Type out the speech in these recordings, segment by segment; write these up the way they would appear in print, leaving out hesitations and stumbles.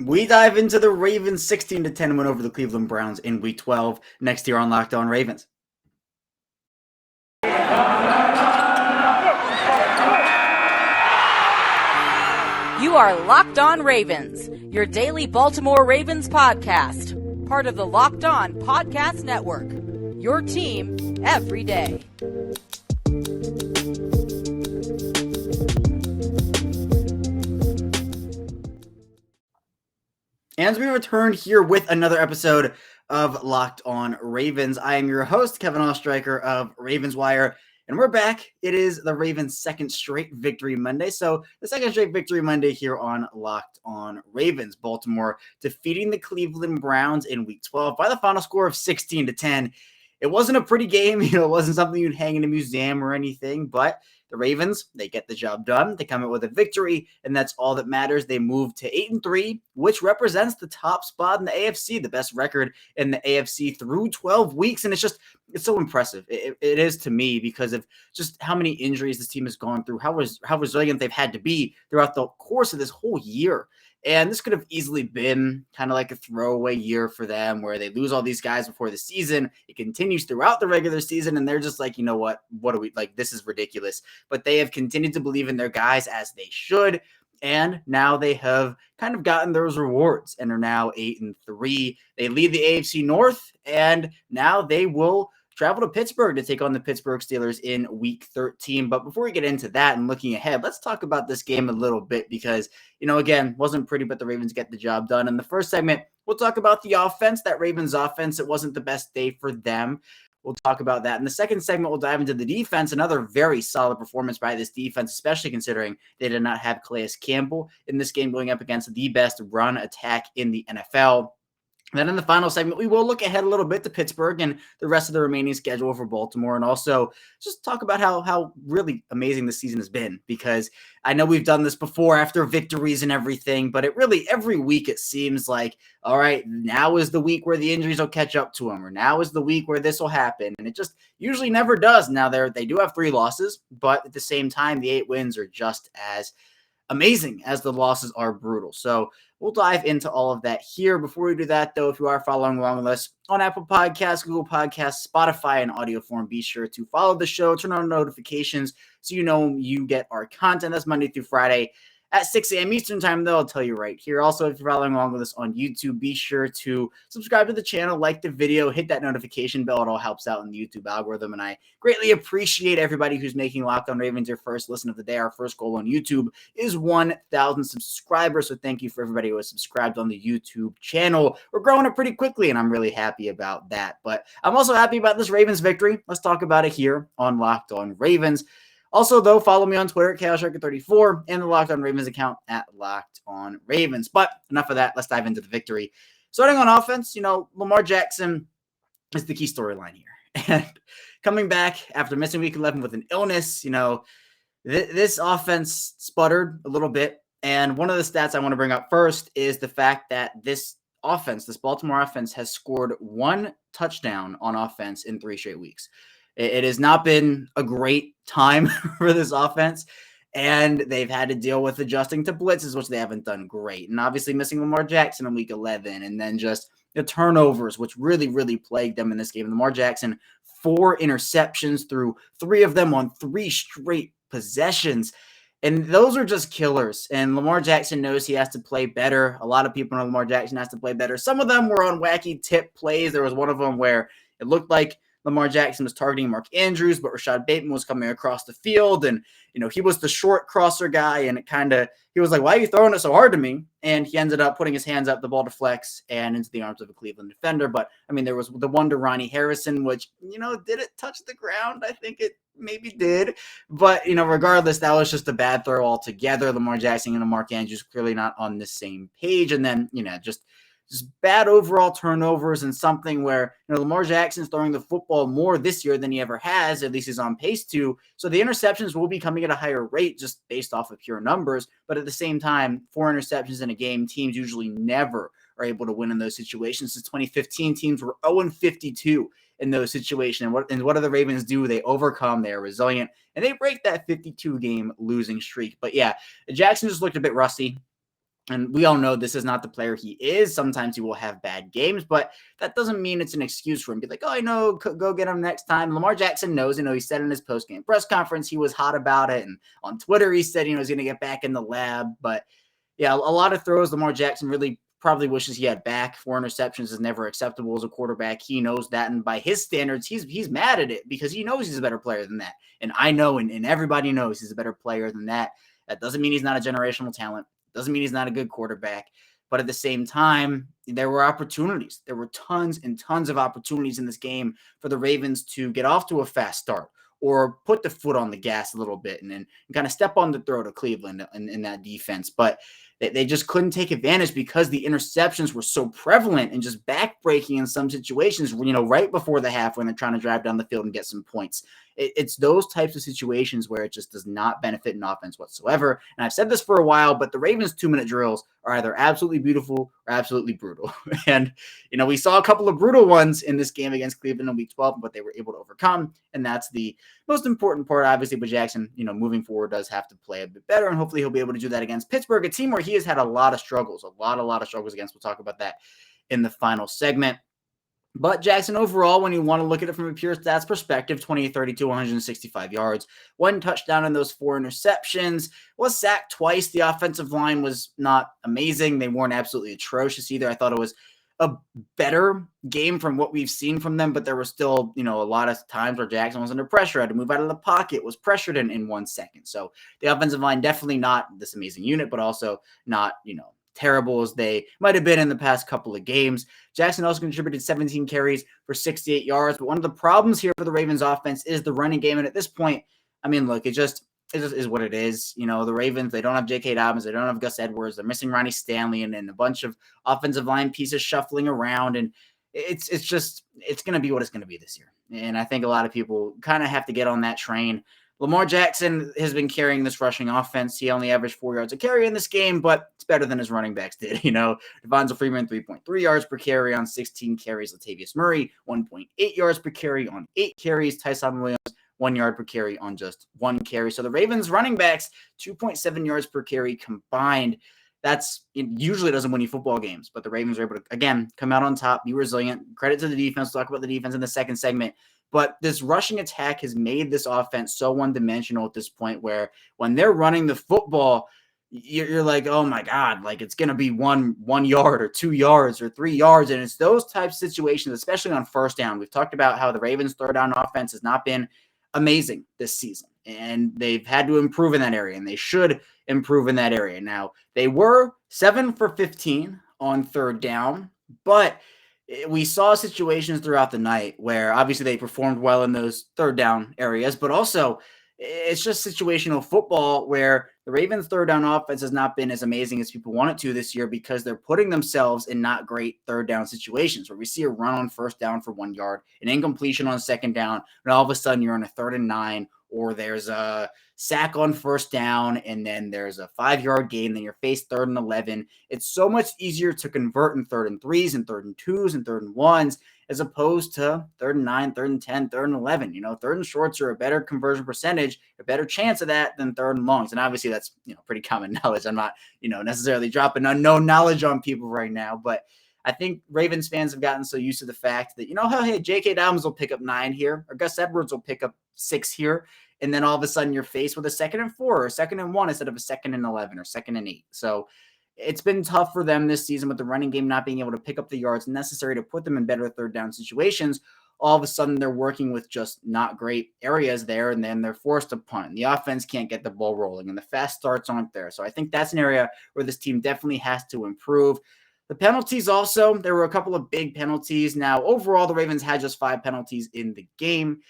We dive into the Ravens 16-10 win over the Cleveland Browns in Week 12 next year on Locked On Ravens. You are Locked On Ravens, your daily Baltimore Ravens podcast, part of the Locked On Podcast Network, your team every day. And as we return here with another episode of Locked On Ravens, I am your host, Kevin Ostreicher of Ravens Wire, and we're back. It is the Ravens' second straight victory Monday. So the second straight victory Monday here on Locked On Ravens. Baltimore defeating the Cleveland Browns in Week 12 by the final score of 16-10. It wasn't a pretty game. It wasn't something you'd hang in a museum or anything, but the Ravens, they get the job done. They come out with a victory, and that's all that matters. They move to 8-3, which represents the top spot in the AFC, the best record in the AFC through 12 weeks. And it's so impressive. It is to me because of just how many injuries this team has gone through, how resilient they've had to be throughout the course of this whole year. And this could have easily been kind of like a throwaway year for them where they lose all these guys before the season. It continues throughout the regular season, and they're just like, you know what are we like? This is ridiculous. But they have continued to believe in their guys as they should. And now they have kind of gotten those rewards and are now 8-3. They lead the AFC North, and now they will travel to Pittsburgh to take on the Pittsburgh Steelers in Week 13. But before we get into that and looking ahead, let's talk about this game a little bit because, again, wasn't pretty, but the Ravens get the job done. In the first segment, we'll talk about the offense, that Ravens offense. It wasn't the best day for them. We'll talk about that. In the second segment, we'll dive into the defense. Another very solid performance by this defense, especially considering they did not have Calais Campbell in this game going up against the best run attack in the NFL. Then in the final segment, we will look ahead a little bit to Pittsburgh and the rest of the remaining schedule for Baltimore, and also just talk about how really amazing this season has been, because I know we've done this before after victories and everything, but it really, every week it seems like, all right, now is the week where the injuries will catch up to them, or now is the week where this will happen, and it just usually never does. Now they do have 3 losses, but at the same time, the 8 wins are just as amazing as the losses are brutal. So we'll dive into all of that here. Before we do that, though, if you are following along with us on Apple Podcasts, Google Podcasts, Spotify, and audio form, be sure to follow the show, turn on notifications so you know you get our content. That's Monday through Friday at 6 a.m. Eastern time, though. I'll tell you right here. Also, if you're following along with us on YouTube, be sure to subscribe to the channel, like the video, hit that notification bell. It all helps out in the YouTube algorithm, and I greatly appreciate everybody who's making Locked On Ravens your first listen of the day. Our first goal on YouTube is 1,000 subscribers, so thank you for everybody who has subscribed on the YouTube channel. We're growing it pretty quickly, and I'm really happy about that. But I'm also happy about this Ravens victory. Let's talk about it here on Locked On Ravens. Also, though, follow me on Twitter at KaleSharker34 and the Locked On Ravens account at Locked On Ravens. But enough of that. Let's dive into the victory. Starting on offense, Lamar Jackson is the key storyline here. And coming back after missing Week 11 with an illness, this offense sputtered a little bit. And one of the stats I want to bring up first is the fact that this Baltimore offense, has scored 1 touchdown on offense in 3 straight weeks. It has not been a great time for this offense, and they've had to deal with adjusting to blitzes, which they haven't done great. And obviously missing Lamar Jackson in Week 11, and then just the turnovers, which really, really plagued them in this game. Lamar Jackson, 4 interceptions through 3 of them on 3 straight possessions. And those are just killers. And Lamar Jackson knows he has to play better. A lot of people know Lamar Jackson has to play better. Some of them were on wacky tip plays. There was one of them where it looked like Lamar Jackson was targeting Mark Andrews, but Rashad Bateman was coming across the field, and he was the short crosser guy, and he was like, "Why are you throwing it so hard to me?" And he ended up putting his hands up, the ball deflects and into the arms of a Cleveland defender. But there was the one to Ronnie Harrison, which did it touch the ground? I think it maybe did, but regardless, that was just a bad throw altogether. Lamar Jackson and Mark Andrews clearly not on the same page, and then just bad overall turnovers, and something where Lamar Jackson's throwing the football more this year than he ever has. At least he's on pace to. So the interceptions will be coming at a higher rate just based off of pure numbers. But at the same time, 4 interceptions in a game, teams usually never are able to win in those situations. Since 2015, teams were 0-52 in those situations. And what do the Ravens do? They overcome. They are resilient, and they break that 52-game losing streak. But yeah, Jackson just looked a bit rusty. And we all know this is not the player he is. Sometimes he will have bad games, but that doesn't mean it's an excuse for him to be like, oh, I know, go get him next time. Lamar Jackson knows, he said in his post-game press conference, he was hot about it. And on Twitter, he said, he's going to get back in the lab. But yeah, a lot of throws Lamar Jackson really probably wishes he had back. 4 interceptions is never acceptable as a quarterback. He knows that. And by his standards, he's mad at it because he knows he's a better player than that. And I know, and everybody knows he's a better player than that. That doesn't mean he's not a generational talent. Doesn't mean he's not a good quarterback. But at the same time, there were opportunities. There were tons and tons of opportunities in this game for the Ravens to get off to a fast start or put the foot on the gas a little bit and kind of step on the throat of Cleveland in that defense. But they just couldn't take advantage because the interceptions were so prevalent and just backbreaking in some situations, right before the half when they're trying to drive down the field and get some points. It's those types of situations where it just does not benefit an offense whatsoever. And I've said this for a while, but the Ravens 2-minute drills are either absolutely beautiful or absolutely brutal. And, we saw a couple of brutal ones in this game against Cleveland in week 12, but they were able to overcome. And that's the most important part, obviously. But Jackson, moving forward does have to play a bit better. And hopefully he'll be able to do that against Pittsburgh, a team where he has had a lot of struggles, a lot of struggles against. We'll talk about that in the final segment. But Jackson, overall, when you want to look at it from a pure stats perspective, 28, 32, 165 yards, 1 touchdown in those 4 interceptions, was sacked twice. The offensive line was not amazing. They weren't absolutely atrocious either. I thought it was a better game from what we've seen from them, but there was still, a lot of times where Jackson was under pressure, had to move out of the pocket, was pressured in 1 second. So the offensive line definitely not this amazing unit, but also not, terrible as they might have been in the past couple of games. Jackson also contributed 17 carries for 68 yards. But one of the problems here for the Ravens offense is the running game. And at this point, look, it just is what it is. The Ravens, they don't have J.K. Dobbins. They don't have Gus Edwards. They're missing Ronnie Stanley and a bunch of offensive line pieces shuffling around. And it's going to be what it's going to be this year. And I think a lot of people kind of have to get on that train. Lamar Jackson has been carrying this rushing offense. He only averaged 4 yards a carry in this game, but it's better than his running backs did. Devonta Freeman, 3.3 yards per carry on 16 carries. Latavius Murray, 1.8 yards per carry on 8 carries. Tyson Williams, 1 yard per carry on just 1 carry. So the Ravens running backs, 2.7 yards per carry combined. It usually doesn't win you football games, but the Ravens are able to, again, come out on top, be resilient. Credit to the defense. We'll talk about the defense in the second segment. But this rushing attack has made this offense so one-dimensional at this point where when they're running the football, you're like, oh, my God, like it's going to be 1 yard or 2 yards or 3 yards. And it's those types of situations, especially on first down. We've talked about how the Ravens' third down offense has not been amazing this season. And they've had to improve in that area, and they should improve in that area. Now, they were 7 for 15 on third down, but we saw situations throughout the night where obviously they performed well in those third down areas, but also it's just situational football where the Ravens' third down offense has not been as amazing as people want it to this year because they're putting themselves in not great third down situations where we see a run on first down for 1 yard, an incompletion on second down, and all of a sudden you're on a 3rd and 9, or there's a sack on first down, and then there's a 5-yard gain, then you're faced 3rd and 11. It's so much easier to convert in 3rd and 3s and 3rd and 2s and 3rd and 1s as opposed to 3rd and 9, 3rd and 10, 3rd and 11. 3rd and shorts are a better conversion percentage, a better chance of that than 3rd and longs. And obviously that's, pretty common knowledge. I'm not, necessarily dropping unknown knowledge on people right now, but I think Ravens fans have gotten so used to the fact that, hey, J.K. Dobbins will pick up 9 here, or Gus Edwards will pick up 6 here, and then all of a sudden you're faced with a 2nd and 4 or a 2nd and 1 instead of a 2nd and 11 or 2nd and 8. So it's been tough for them this season with the running game not being able to pick up the yards necessary to put them in better third down situations. All of a sudden they're working with just not great areas there, and then they're forced to punt. The offense can't get the ball rolling, and the fast starts aren't there. So I think that's an area where this team definitely has to improve. The penalties also, there were a couple of big penalties. Now, overall, the Ravens had just 5 penalties in the game.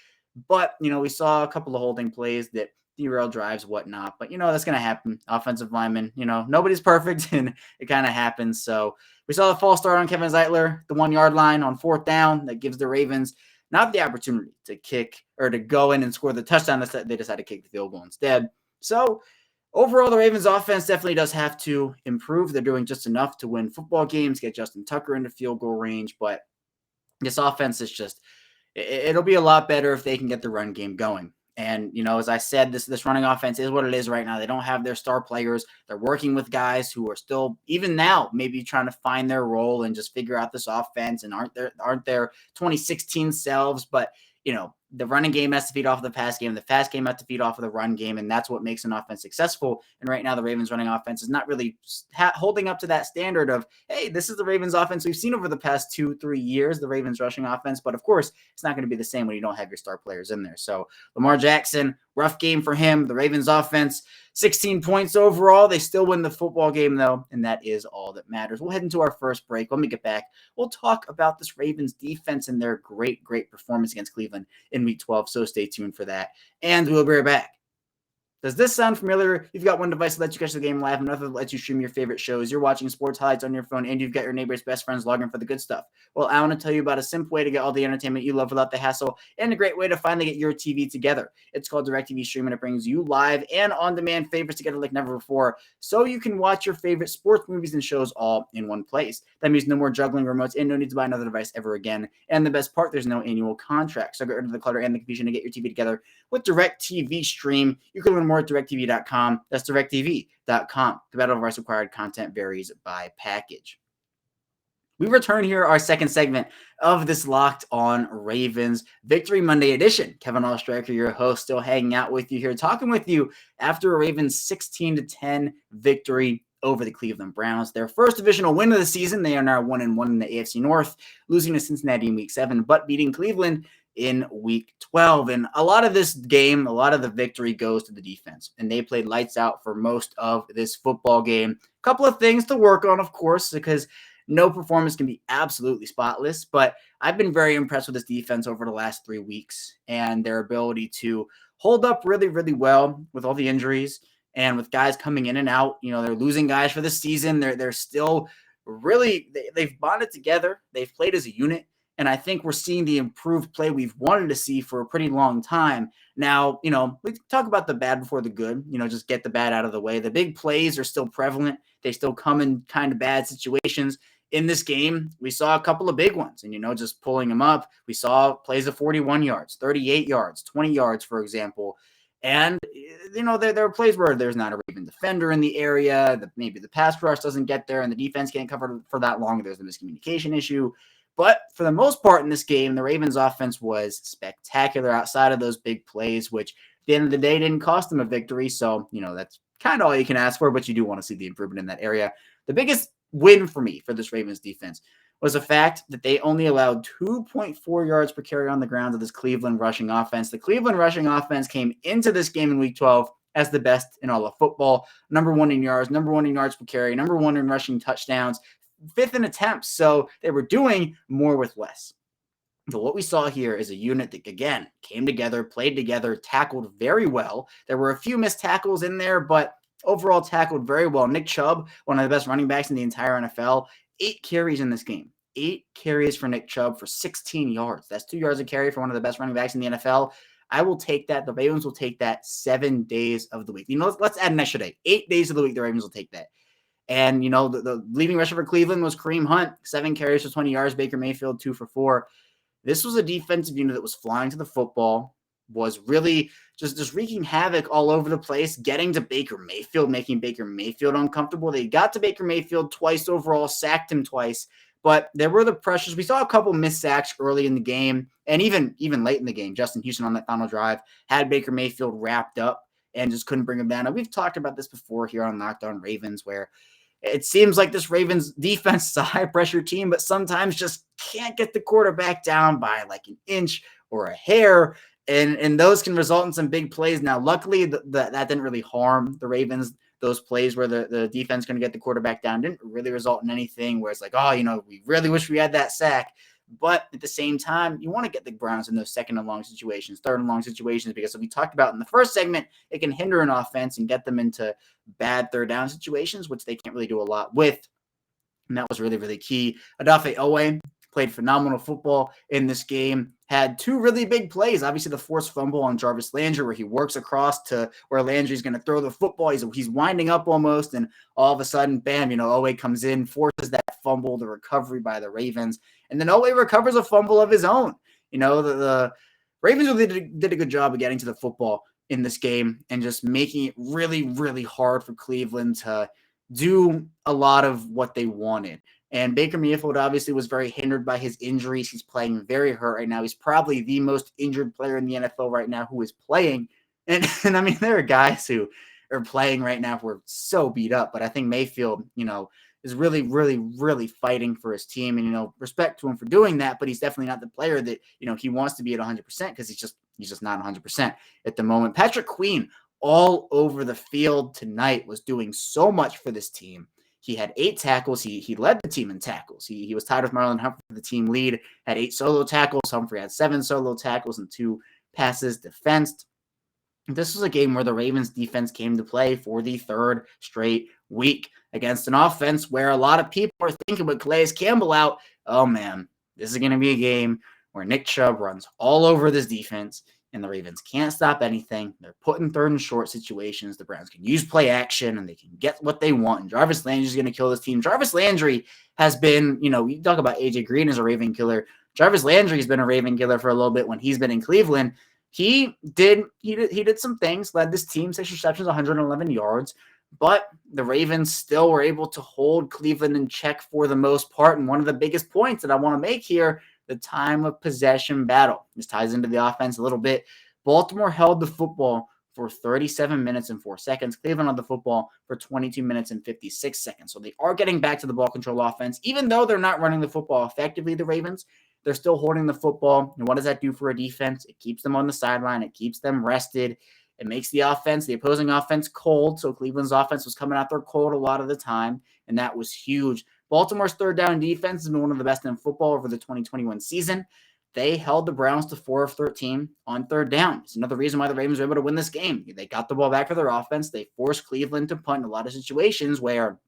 But, we saw a couple of holding plays that derailed drives, whatnot. But, that's going to happen. Offensive linemen, nobody's perfect, and it kind of happens. So we saw the false start on Kevin Zeitler, the 1 yard line on 4th down that gives the Ravens not the opportunity to kick or to go in and score the touchdown. They decided to kick the field goal instead. So overall, the Ravens offense definitely does have to improve. They're doing just enough to win football games, get Justin Tucker into field goal range. But this offense is just, it'll be a lot better if they can get the run game going. And, as I said, this running offense is what it is right now. They don't have their star players. They're working with guys who are still, even now, maybe trying to find their role and just figure out this offense and aren't their 2016 selves. But, the running game has to feed off of the pass game. The pass game has to feed off of the run game, and that's what makes an offense successful. And right now, the Ravens running offense is not really holding up to that standard of, hey, this is the Ravens offense we've seen over the past 2-3 years, the Ravens rushing offense. But of course, it's not going to be the same when you don't have your star players in there. So Lamar Jackson, rough game for him. The Ravens offense, 16 points overall. They still win the football game, though, and that is all that matters. We'll head into our first break. When we get back, we'll talk about this Ravens defense and their great, great performance against Cleveland in Week 12, so stay tuned for that. And we'll be right back. Does this sound familiar? You've got one device that lets you catch the game live, another that lets you stream your favorite shows. You're watching sports highlights on your phone, and you've got your neighbor's best friends logging for the good stuff. Well, I want to tell you about a simple way to get all the entertainment you love without the hassle, and a great way to finally get your TV together. It's called DirecTV Stream, and it brings you live and on-demand favorites together like never before, so you can watch your favorite sports, movies, and shows all in one place. That means no more juggling remotes and no need to buy another device ever again. And the best part, there's no annual contract. So get rid of the clutter and the confusion to get your TV together with DirecTV Stream. You can learn more at DirecTV.com. That's DirecTV.com. The battle of rights required content varies by package. We return here our second segment of this Locked On Ravens Victory Monday edition. Kevin Oestreicher, your host, still hanging out with you here, talking with you after a Ravens 16-10 victory over the Cleveland Browns. Their first divisional win of the season. They are now 1-1 in the AFC North, losing to Cincinnati in Week 7, but beating Cleveland in Week 12. And a lot of this game, a lot of the victory goes to the defense. And they played lights out for most of this football game. A couple of things to work on, of course, because no performance can be absolutely spotless. But I've been very impressed with this defense over the last 3 weeks and their ability to hold up really, really well with all the injuries and with guys coming in and out. They're losing guys for the season. They're still really, they've bonded together. They've played as a unit. And I think we're seeing the improved play we've wanted to see for a pretty long time. Now, we talk about the bad before the good, just get the bad out of the way. The big plays are still prevalent. They still come in kind of bad situations. In this game, we saw a couple of big ones and, just pulling them up. We saw plays of 41 yards, 38 yards, 20 yards, for example. And, there are plays where there's not a Raven defender in the area. Maybe the pass rush doesn't get there and the defense can't cover for that long. There's a miscommunication issue. But for the most part in this game, the Ravens offense was spectacular outside of those big plays, which at the end of the day didn't cost them a victory. So, that's kind of all you can ask for, but you do want to see the improvement in that area. The biggest win for me for this Ravens defense was the fact that they only allowed 2.4 yards per carry on the ground to this Cleveland rushing offense. The Cleveland rushing offense came into this game in Week 12 as the best in all of football. Number 1 in yards, number 1 in yards per carry, number 1 in rushing touchdowns, 5th in attempts. So they were doing more with less. So what we saw here is a unit that, again, came together, played together, tackled very well. There were a few missed tackles in there, but overall tackled very well. Nick Chubb, one of the best running backs in the entire NFL, 8 carries in this game. 8 carries for Nick Chubb for 16 yards. That's 2 yards a carry for one of the best running backs in the NFL. I will take that. The Ravens will take that 7 days of the week. Let's add an extra day. 8 days of the week, the Ravens will take that. And, the leading rusher for Cleveland was Kareem Hunt, 7 carries for 20 yards. Baker Mayfield, 2 for 4. This was a defensive unit that was flying to the football, was really just wreaking havoc all over the place, getting to Baker Mayfield, making Baker Mayfield uncomfortable. They got to Baker Mayfield twice overall, sacked him twice. But there were the pressures. We saw a couple missed sacks early in the game, and even late in the game. Justin Houston on that final drive had Baker Mayfield wrapped up and just couldn't bring him down. And we've talked about this before here on Locked On Ravens, where it seems like this Ravens defense is a high-pressure team, but sometimes just can't get the quarterback down by like an inch or a hair, and those can result in some big plays. Now, luckily, that didn't really harm the Ravens. Those plays where the defense going to get the quarterback down didn't really result in anything where it's like, we really wish we had that sack. But at the same time, you want to get the Browns in those second and long situations, third and long situations, because as we talked about in the first segment, it can hinder an offense and get them into bad third down situations, which they can't really do a lot with. And that was really, really key. Odafe Oweh played phenomenal football in this game, had 2 really big plays. Obviously, the forced fumble on Jarvis Landry, where he works across to where Landry's going to throw the football. He's winding up almost, and all of a sudden, bam, Oweh comes in, forces that fumble, the recovery by the Ravens. And then Oweh recovers a fumble of his own. The Ravens really did a good job of getting to the football in this game and just making it really, really hard for Cleveland to do a lot of what they wanted. And Baker Mayfield obviously was very hindered by his injuries. He's playing very hurt right now. He's probably the most injured player in the NFL right now who is playing. And I mean, there are guys who are playing right now who are so beat up, but I think Mayfield, is really, really, really fighting for his team. And, respect to him for doing that, but he's definitely not the player that, he wants to be at 100% because he's just not 100% at the moment. Patrick Queen all over the field tonight was doing so much for this team. He had 8 tackles. He led the team in tackles. He was tied with Marlon Humphrey for the team lead, had 8 solo tackles. Humphrey had 7 solo tackles and 2 passes defensed. This was a game where the Ravens defense came to play for the 3rd straight week against an offense where a lot of people are thinking with Calais Campbell out, oh man, this is going to be a game where Nick Chubb runs all over this defense and the Ravens can't stop anything. They're put in 3rd and short situations. The Browns can use play action and they can get what they want. And Jarvis Landry is going to kill this team. Jarvis Landry has been, you talk about AJ Green as a Raven killer. Jarvis Landry has been a Raven killer for a little bit when he's been in Cleveland. He did some things, led this team 6 receptions, 111 yards, but the Ravens still were able to hold Cleveland in check for the most part. And one of the biggest points that I want to make here, the time of possession battle. This ties into the offense a little bit. Baltimore held the football for 37 minutes and 4 seconds. Cleveland held the football for 22 minutes and 56 seconds. So they are getting back to the ball control offense, even though they're not running the football effectively, the Ravens. They're still holding the football. And what does that do for a defense? It keeps them on the sideline. It keeps them rested. It makes the opposing offense cold. So Cleveland's offense was coming out there cold a lot of the time, and that was huge. Baltimore's 3rd down defense has been one of the best in football over the 2021 season. They held the Browns to 4 of 13 on 3rd down. It's another reason why the Ravens were able to win this game. They got the ball back for their offense. They forced Cleveland to punt in a lot of situations where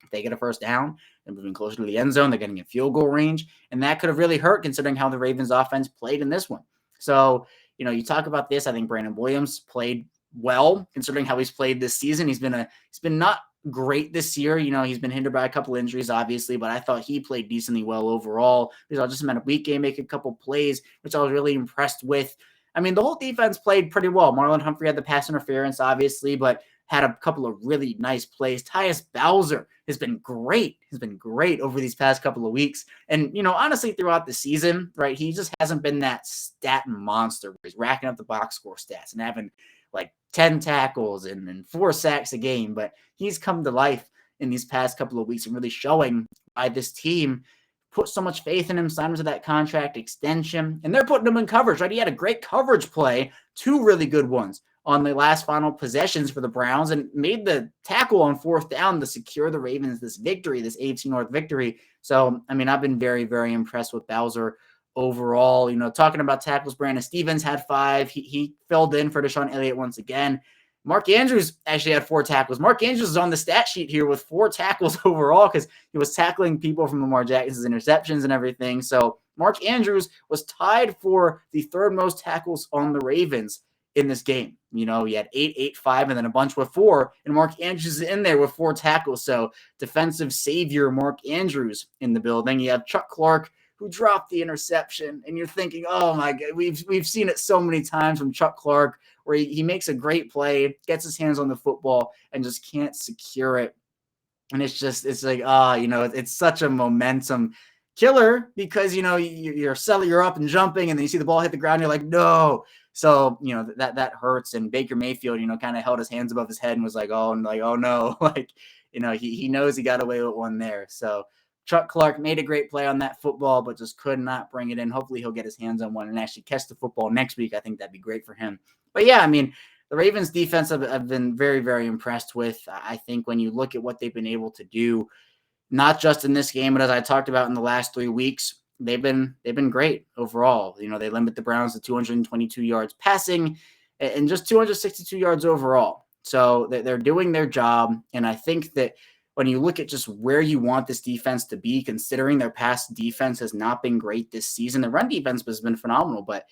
if they get a 1st down, they're moving closer to the end zone. They're getting in field goal range. And that could have really hurt considering how the Ravens offense played in this one. So, you talk about this. I think Brandon Williams played well considering how he's played this season. He's been not great this year. He's been hindered by a couple injuries, obviously, but I thought he played decently well overall. Because I just met a week game, make a couple plays, which I was really impressed with. I mean, the whole defense played pretty well. Marlon Humphrey had the pass interference, obviously, but had a couple of really nice plays. Tyus Bowser has been great. He's been great over these past couple of weeks. And, honestly, throughout the season, right, he just hasn't been that stat monster where he's racking up the box score stats and having like 10 tackles and 4 sacks a game. But he's come to life in these past couple of weeks and really showing why this team put so much faith in him, signed him to that contract extension, and they're putting him in coverage, right? He had a great coverage play, 2 really good ones on the last final possessions for the Browns and made the tackle on 4th down to secure the Ravens this victory, this AFC North victory. So, I mean, I've been very, very impressed with Bowser overall. Talking about tackles, Brandon Stevens had 5. He filled in for Deshaun Elliott once again. Mark Andrews actually had 4 tackles. Mark Andrews is on the stat sheet here with 4 tackles overall because he was tackling people from Lamar Jackson's interceptions and everything. So Mark Andrews was tied for the 3rd most tackles on the Ravens in this game. He had 8, 8, 5, and then a bunch with 4. And Mark Andrews is in there with 4 tackles. So defensive savior Mark Andrews in the building. You have Chuck Clark, who dropped the interception, and you're thinking, oh my God, we've seen it so many times from Chuck Clark where he makes a great play, gets his hands on the football, and just can't secure it. And it's like, it's such a momentum killer because, you're up and jumping, and then you see the ball hit the ground, you're like, no. So, that hurts. And Baker Mayfield, kind of held his hands above his head and was like, oh no. He knows he got away with one there. So Chuck Clark made a great play on that football, but just could not bring it in. Hopefully he'll get his hands on one and actually catch the football next week. I think that'd be great for him. But yeah, I mean, the Ravens defense I've been very, very impressed with. I think when you look at what they've been able to do, not just in this game, but as I talked about in the last 3 weeks, they've been great overall. They limit the Browns to 222 yards passing and just 262 yards overall. So they're doing their job. And I think that when you look at just where you want this defense to be, considering their pass defense has not been great this season, the run defense has been phenomenal, but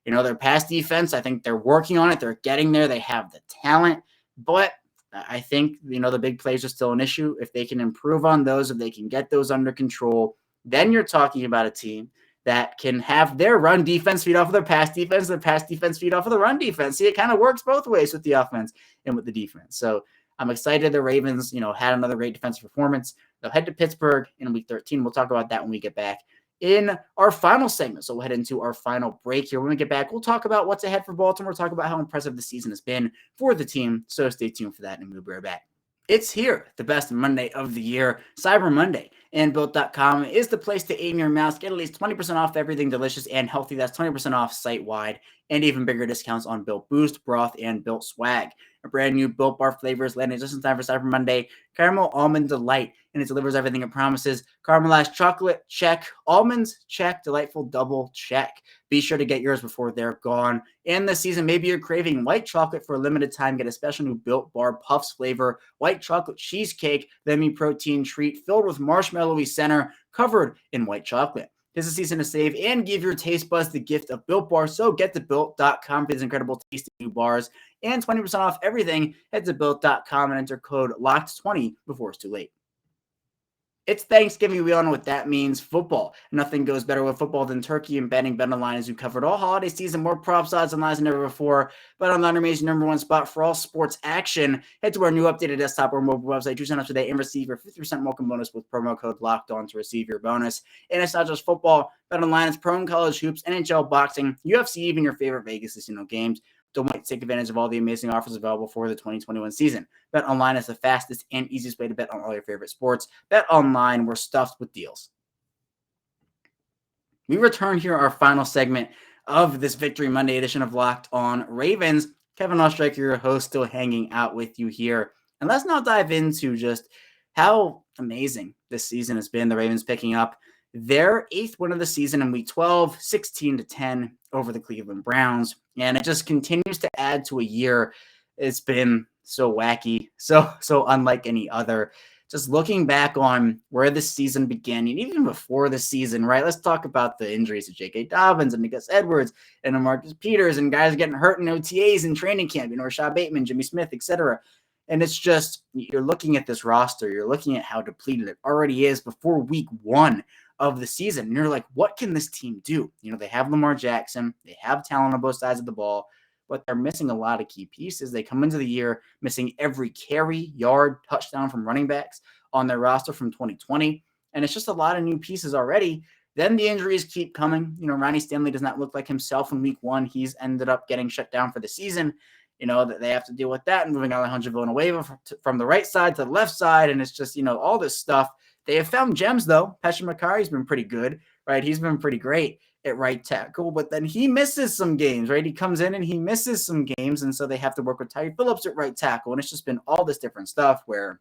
their pass defense, I think they're working on it. They're getting there. They have the talent, but I think, the big plays are still an issue. If they can improve on those, if they can get those under control, then you're talking about a team that can have their run defense feed off of their pass defense feed off of the run defense. See, it kind of works both ways with the offense and with the defense. So I'm excited the Ravens, had another great defensive performance. They'll head to Pittsburgh in week 13. We'll talk about that when we get back in our final segment. So we'll head into our final break here. When we get back, we'll talk about what's ahead for Baltimore, talk about how impressive the season has been for the team. So stay tuned for that, and we'll be right back. It's here, the best Monday of the year, Cyber Monday. And Built.com is the place to aim your mouse. Get at least 20% off everything delicious and healthy. That's 20% off site-wide, and even bigger discounts on Built Boost, Broth, and Built Swag. A brand new Built Bar flavors landing just in time for Cyber Monday. Caramel Almond Delight, and it delivers everything it promises. Caramelized chocolate, check. Almonds, check. Delightful double, check. Be sure to get yours before they're gone. And this season, maybe you're craving white chocolate for a limited time. Get a special new Built Bar Puffs flavor, white chocolate cheesecake, the protein treat filled with marshmallowy center, covered in white chocolate. This is a season to save and give your taste buds the gift of Built Bar. So get to Built.com for these incredible tasty new bars and 20% off everything. Head to Built.com and enter code LOCKED20 before it's too late. It's Thanksgiving. We all know what that means. Football. Nothing goes better with football than turkey and betting. BetOnline, as we covered all holiday season, more props, odds, and lines than ever before. BetOnline remains your number one spot for all sports action. Head to our new updated desktop or mobile website to sign up today and receive your 50% welcome bonus with promo code LOCKEDON to receive your bonus. And it's not just football. BetOnline is pro and college hoops, NHL, boxing, UFC, even your favorite Vegas casino games. Don't wait to take advantage of all the amazing offers available for the 2021 season. BetOnline is the fastest and easiest way to bet on all your favorite sports. BetOnline, we're stuffed with deals. We return here our final segment of this Victory Monday edition of Locked On Ravens. Kevin Oestreicher, your host, still hanging out with you here. And let's now dive into just how amazing this season has been. The Ravens picking up their 8th win of the season in week 12, 16-10 over the Cleveland Browns. And it just continues to add to a year. It's been so wacky, so unlike any other. Just looking back on where this season began, and even before the season, right? Let's talk about the injuries to J.K. Dobbins and Gus Edwards and Marcus Peters and guys getting hurt in OTAs and training camp, Rashad Bateman, Jimmy Smith, etc. And it's just, you're looking at this roster, you're looking at how depleted it already is before week 1 of the season. And you're like, what can this team do? They have Lamar Jackson, they have talent on both sides of the ball, but they're missing a lot of key pieces. They come into the year missing every carry, yard, touchdown from running backs on their roster from 2020. And it's just a lot of new pieces already. Then the injuries keep coming. Ronnie Stanley does not look like himself in week 1. He's ended up getting shut down for the season. That they have to deal with that and moving Alejandro Villanueva from the right side to the left side. And it's just, all this stuff. They have found gems, though. Pesha Makari's been pretty good, right? He's been pretty great at right tackle, but then he misses some games, right? He comes in and he misses some games, and so they have to work with Tyree Phillips at right tackle. And it's just been all this different stuff where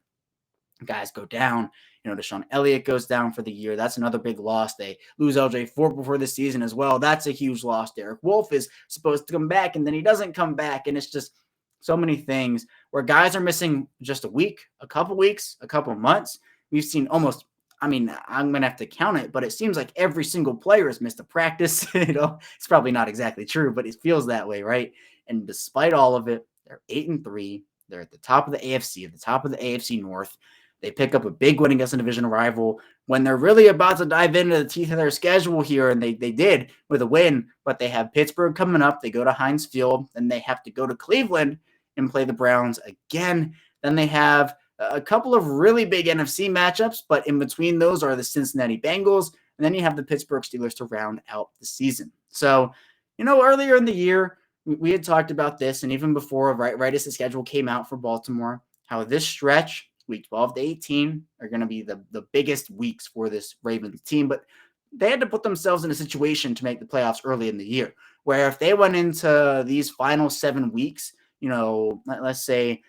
guys go down. Deshaun Elliott goes down for the year. That's another big loss. They lose LJ Fort before the season as well. That's a huge loss. Derek Wolfe is supposed to come back, and then he doesn't come back. And it's just so many things where guys are missing just a week, a couple weeks, a couple months. We've seen almost, I'm going to have to count it, but it seems like every single player has missed a practice. It's probably not exactly true, but it feels that way, right? And despite all of it, they're 8-3. They're at the top of the AFC, at the top of the AFC North. They pick up a big win against a division rival when they're really about to dive into the teeth of their schedule here, and they did with a win, but they have Pittsburgh coming up. They go to Heinz Field, and they have to go to Cleveland and play the Browns again. Then they have a couple of really big NFC matchups, but in between those are the Cincinnati Bengals, and then you have the Pittsburgh Steelers to round out the season. So, earlier in the year, we had talked about this, and even before, right as the schedule came out for Baltimore, how this stretch, week 12 to 18, are going to be the biggest weeks for this Ravens team, but they had to put themselves in a situation to make the playoffs early in the year, where if they went into these final 7 weeks, let's say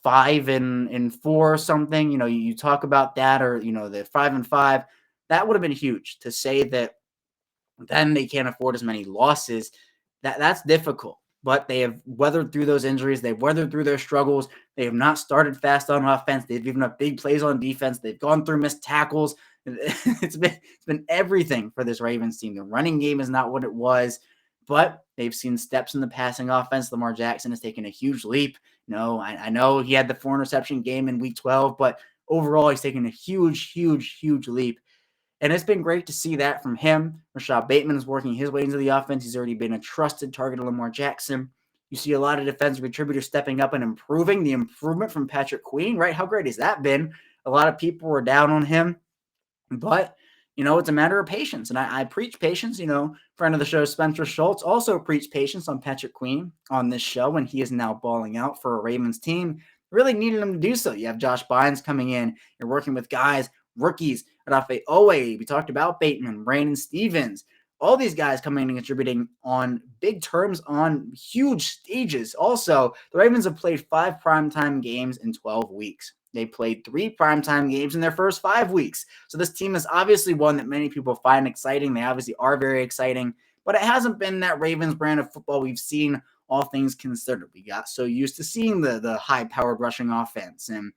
5-4 or something, you talk about that, or, the 5-5, that would have been huge to say that then they can't afford as many losses. That's difficult, but they have weathered through those injuries. They've weathered through their struggles. They have not started fast on offense. They've given up big plays on defense. They've gone through missed tackles. It's been everything for this Ravens team. The running game is not what it was, but they've seen steps in the passing offense. Lamar Jackson has taken a huge leap. I know he had the 4 interception game in week 12, but overall he's taken a huge, huge, huge leap. And it's been great to see that from him. Rashad Bateman is working his way into the offense. He's already been a trusted target of Lamar Jackson. You see a lot of defensive contributors stepping up and improving. The improvement from Patrick Queen, right? How great has that been? A lot of people were down on him, but it's a matter of patience. And I preach patience. Friend of the show, Spencer Schultz, also preached patience on Patrick Queen on this show, and he is now balling out for a Ravens team. Really needed him to do so. You have Josh Bynes coming in. You're working with guys, rookies, Rafe Owe. We talked about Bateman, Brandon Stevens. All these guys coming and contributing on big terms on huge stages. Also, the Ravens have played 5 primetime games in 12 weeks. They played 3 primetime games in their first 5 weeks. So this team is obviously one that many people find exciting. They obviously are very exciting, but it hasn't been that Ravens brand of football we've seen, all things considered. We got so used to seeing the high-powered rushing offense and,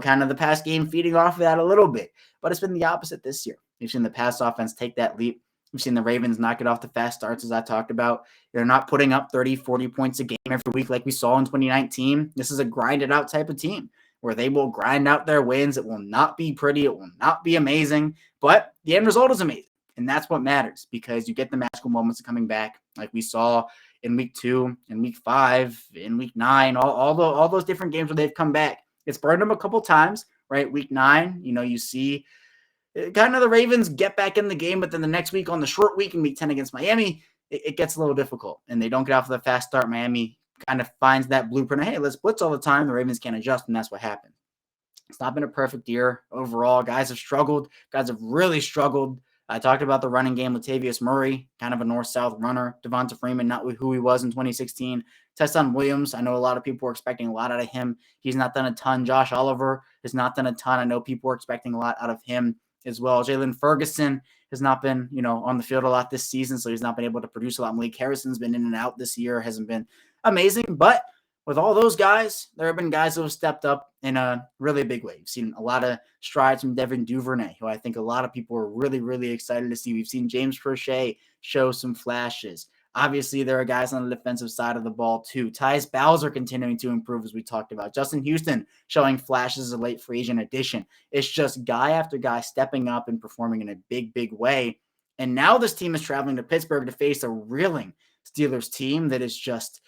kind of the pass game feeding off of that a little bit. But it's been the opposite this year. We've seen the pass offense take that leap. We've seen the Ravens knock it off the fast starts, as I talked about. They're not putting up 30, 40 points a game every week like we saw in 2019. This is a grinded-out type of team where they will grind out their wins. It will not be pretty. It will not be amazing, but the end result is amazing. And that's what matters, because you get the magical moments of coming back like we saw in week 2, in week 5, in week 9, all those different games where they've come back. It's burned them a couple times, right? Week 9, you see kind of the Ravens get back in the game, but then the next week on the short week in week 10 against Miami, it gets a little difficult and they don't get off to the fast start. Miami kind of finds that blueprint of, hey, let's blitz all the time. The Ravens can't adjust, and that's what happened. It's not been a perfect year overall. Guys have struggled. Guys have really struggled. I talked about the running game. Latavius Murray, kind of a north-south runner. Devonta Freeman, not who he was in 2016. Tesson Williams, I know a lot of people were expecting a lot out of him. He's not done a ton. Josh Oliver has not done a ton. I know people were expecting a lot out of him as well. Jalen Ferguson has not been, on the field a lot this season, so he's not been able to produce a lot. Malik Harrison's been in and out this year, hasn't been amazing, but with all those guys, there have been guys who have stepped up in a really big way. We've seen a lot of strides from Devin Duvernay, who I think a lot of people are really, really excited to see. We've seen James Prochet show some flashes. Obviously, there are guys on the defensive side of the ball, too. Tyus Bowser continuing to improve, as we talked about. Justin Houston showing flashes as a late free agent addition. It's just guy after guy stepping up and performing in a big, big way. And now this team is traveling to Pittsburgh to face a reeling Steelers team that is just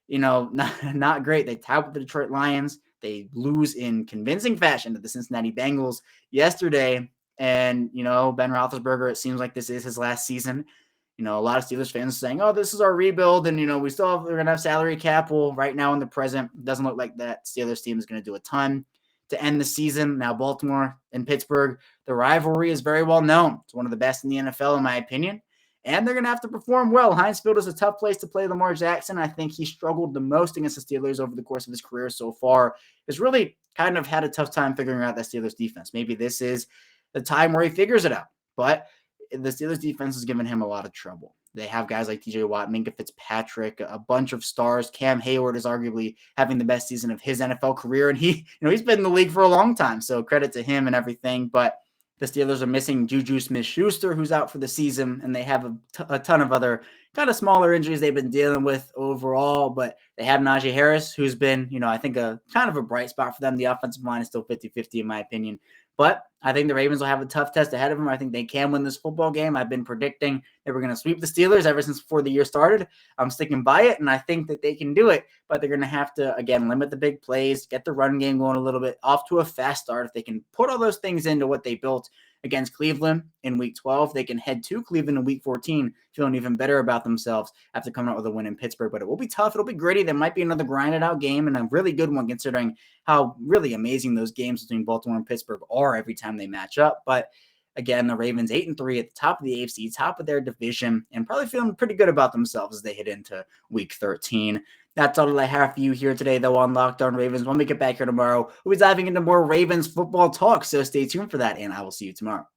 not great. They tied with the Detroit Lions. They lose in convincing fashion to the Cincinnati Bengals yesterday. And, Ben Roethlisberger, it seems like this is his last season. A lot of Steelers fans saying, oh, this is our rebuild. And, we're going to have salary cap. Well, right now in the present, it doesn't look like that Steelers team is going to do a ton to end the season. Now, Baltimore and Pittsburgh, the rivalry is very well known. It's one of the best in the NFL, in my opinion. And they're going to have to perform well. Heinz Field is a tough place to play Lamar Jackson. I think he struggled the most against the Steelers over the course of his career so far. He's really kind of had a tough time figuring out that Steelers defense. Maybe this is the time where he figures it out. But the Steelers defense has given him a lot of trouble. They have guys like TJ Watt, Minka Fitzpatrick, a bunch of stars. Cam Hayward is arguably having the best season of his NFL career. And he's been in the league for a long time. So credit to him and everything. But the Steelers are missing Juju Smith-Schuster, who's out for the season, and they have a ton of other kind of smaller injuries they've been dealing with overall. But they have Najee Harris, who's been, I think a kind of a bright spot for them. The offensive line is still 50-50 in my opinion. But I think the Ravens will have a tough test ahead of them. I think they can win this football game. I've been predicting they were going to sweep the Steelers ever since before the year started. I'm sticking by it, and I think that they can do it. But they're going to have to, again, limit the big plays, get the run game going a little bit, off to a fast start. If they can put all those things into what they built against Cleveland in Week 12, they can head to Cleveland in Week 14 feeling even better about themselves after coming out with a win in Pittsburgh. But it will be tough. It'll be gritty. There might be another grinded-out game, and a really good one considering how really amazing those games between Baltimore and Pittsburgh are every time they match up. But again, the Ravens 8-3 at the top of the AFC, top of their division, and probably feeling pretty good about themselves as they head into Week 13. That's all that I have for you here today, though, on Locked On Ravens. When we get back here tomorrow, we'll be diving into more Ravens football talk, so stay tuned for that, and I will see you tomorrow.